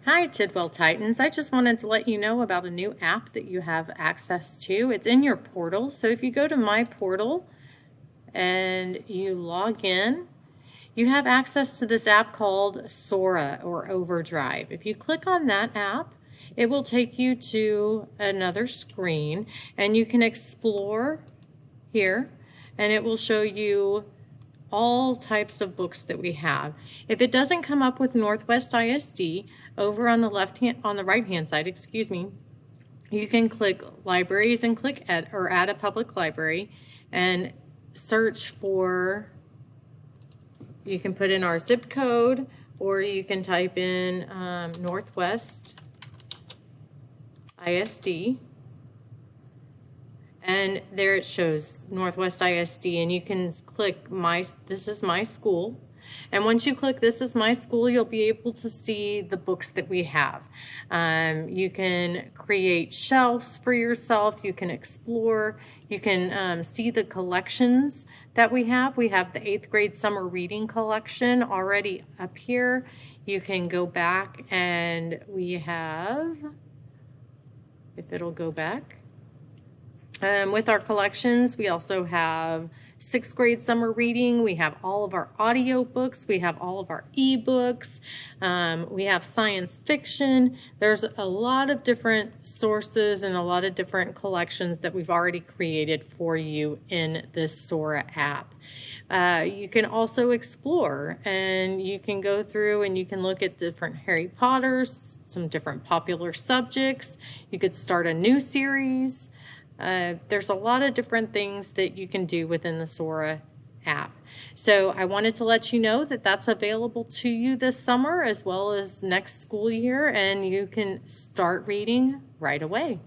Hi, Tidwell Titans. I just wanted to let you know about a new app that you have access to. It's in your portal. So if you go to My Portal and you log in, you have access to this app called Sora or Overdrive. If you click on that app, it will take you to another screen and you can explore here and it will show you all types of books that we have. If it doesn't come up with Northwest ISD, over on the right hand side, you can click libraries and click add a public library and search for, you can put in our zip code or you can type in Northwest ISD. And there it shows Northwest ISD, and you can click this is my school. And once you click this is my school, you'll be able to see the books that we have. You can create shelves for yourself. You can explore. You can see the collections that we have. We have the 8th grade summer reading collection already up here. You can go back and we have, if it'll go back, with our collections, we also have 6th grade summer reading. We have all of our audio books. We have all of our ebooks. We have science fiction. There's a lot of different sources and a lot of different collections that we've already created for you in this Sora app. You can also explore and you can go through and you can look at different Harry Potters, some different popular subjects. You could start a new series. There's a lot of different things that you can do within the Sora app. So I wanted to let you know that that's available to you this summer as well as next school year, and you can start reading right away.